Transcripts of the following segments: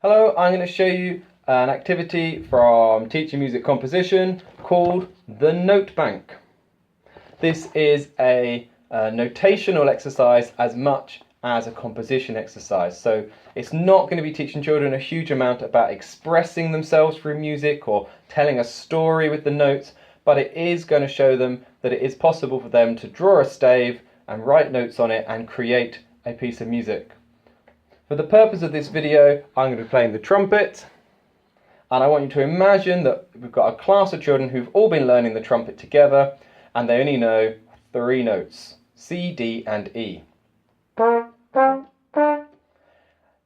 Hello, I'm going to show you an activity from teaching music composition called the note bank. This is a notational exercise as much as a composition exercise. So it's not going to be teaching children a huge amount about expressing themselves through music or telling a story with the notes, but it is going to show them that it is possible for them to draw a stave and write notes on it and create a piece of music. For the purpose of this video, I'm going to be playing the trumpet, and I want you to imagine that we've got a class of children who've all been learning the trumpet together, and they only know 3 notes, C, D and E.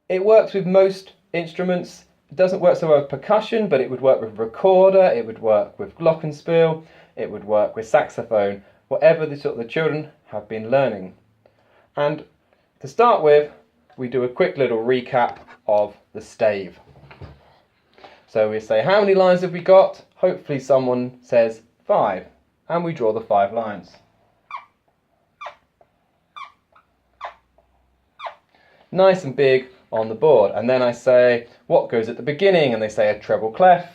It works with most instruments. It doesn't work so well with percussion, but it would work with recorder, it would work with glockenspiel, it would work with saxophone, whatever the children have been learning. And to start with, we do a quick little recap of the stave. So we say, how many lines have we got? Hopefully someone says 5, and we draw the 5 lines. Nice and big on the board. And then I say, what goes at the beginning? And they say a treble clef.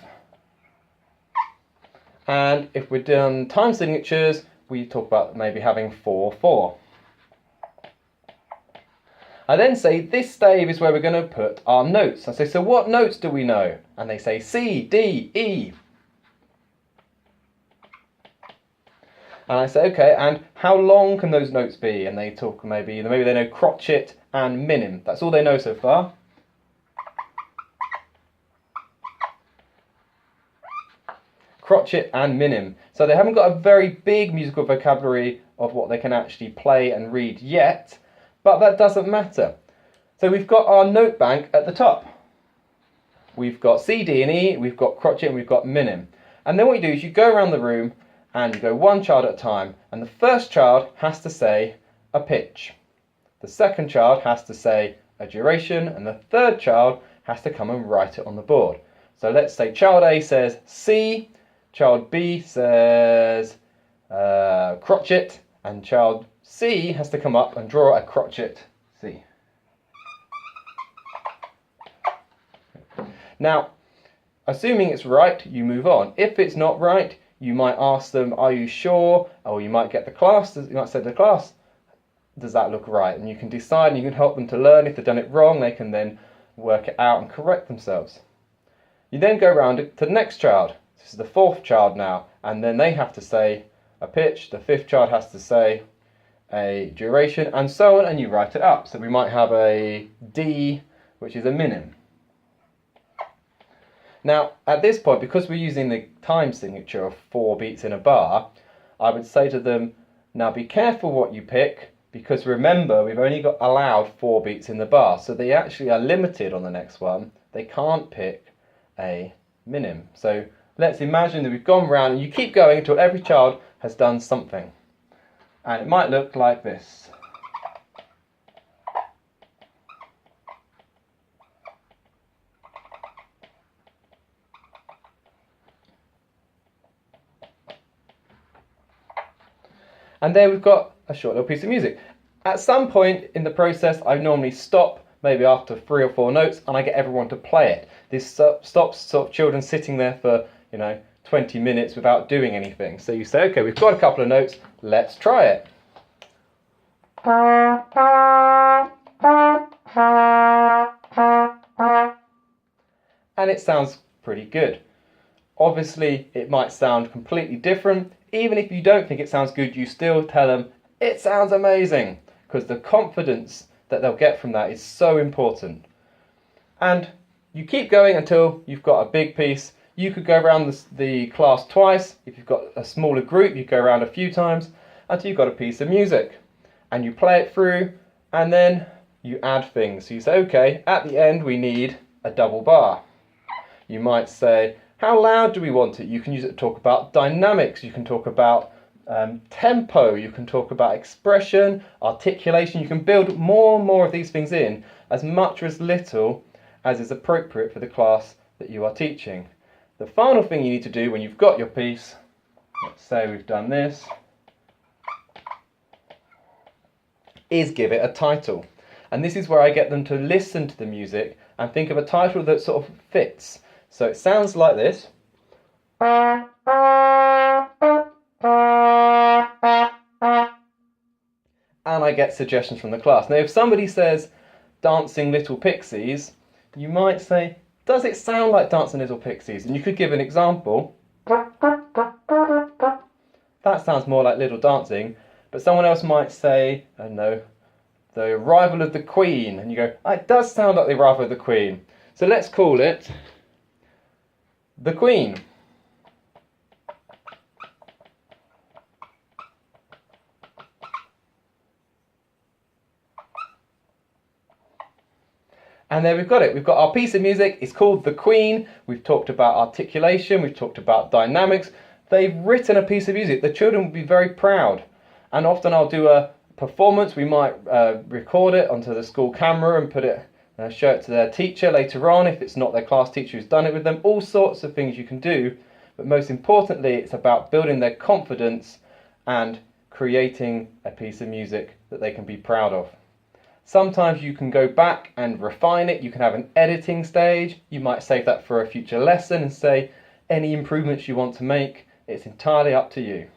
And if we're done time signatures, we talk about maybe having 4/4. I then say, this stave is where we're going to put our notes. I say, so what notes do we know? And they say C, D, E. And I say, okay, and how long can those notes be? And they talk maybe they know crotchet and minim. That's all they know so far. Crotchet and minim. So they haven't got a very big musical vocabulary of what they can actually play and read yet. But that doesn't matter. So we've got our note bank at the top. We've got C, D and E, we've got crotchet and we've got minim. And then what you do is you go around the room and you go one child at a time. And the first child has to say a pitch. The second child has to say a duration. And the third child has to come and write it on the board. So let's say child A says C, child B says crotchet, and child C has to come up and draw a crotchet C. Now, assuming it's right, you move on. If it's not right, you might ask them, are you sure? Or you might get the class, you might say to the class, does that look right? And you can decide and you can help them to learn. If they've done it wrong, they can then work it out and correct themselves. You then go around to the next child. This is the 4th child now, and then they have to say a pitch. The 5th child has to say a duration, and so on, and you write it up. So we might have a D, which is a minim. Now, at this point, because we're using the time signature of 4 beats in a bar, I would say to them, now be careful what you pick, because remember, we've only got allowed 4 beats in the bar, so they actually are limited on the next one. They can't pick a minim. So let's imagine that we've gone round, and you keep going until every child has done something. And it might look like this. And there we've got a short little piece of music. At some point in the process, I normally stop, maybe after 3 or 4 notes, and I get everyone to play it. This stops sort of children sitting there for, 20 minutes without doing anything. So you say, okay, we've got a couple of notes, let's try it. And it sounds pretty good. Obviously, it might sound completely different. Even if you don't think it sounds good, you still tell them, it sounds amazing, because the confidence that they'll get from that is so important. And you keep going until you've got a big piece. You could go around the class twice. If you've got a smaller group, you go around a few times until you've got a piece of music. And you play it through, and then you add things. So you say, okay, at the end we need a double bar. You might say, how loud do we want it? You can use it to talk about dynamics. You can talk about tempo. You can talk about expression, articulation. You can build more and more of these things in, as much or as little as is appropriate for the class that you are teaching. The final thing you need to do when you've got your piece, let's say we've done this, is give it a title. And this is where I get them to listen to the music and think of a title that sort of fits. So it sounds like this. And I get suggestions from the class. Now, if somebody says Dancing Little Pixies, you might say, does it sound like Dancing Little Pixies? And you could give an example. That sounds more like Little Dancing. But someone else might say, I don't know, The Arrival of the Queen. And you go, it does sound like The Arrival of the Queen. So let's call it The Queen. And there we've got it. We've got our piece of music. It's called The Queen. We've talked about articulation. We've talked about dynamics. They've written a piece of music. The children will be very proud. And often I'll do a performance. We might record it onto the school camera and put it, show it to their teacher later on if it's not their class teacher who's done it with them. All sorts of things you can do. But most importantly, it's about building their confidence and creating a piece of music that they can be proud of. Sometimes you can go back and refine it. You can have an editing stage. You might save that for a future lesson and say any improvements you want to make. It's entirely up to you.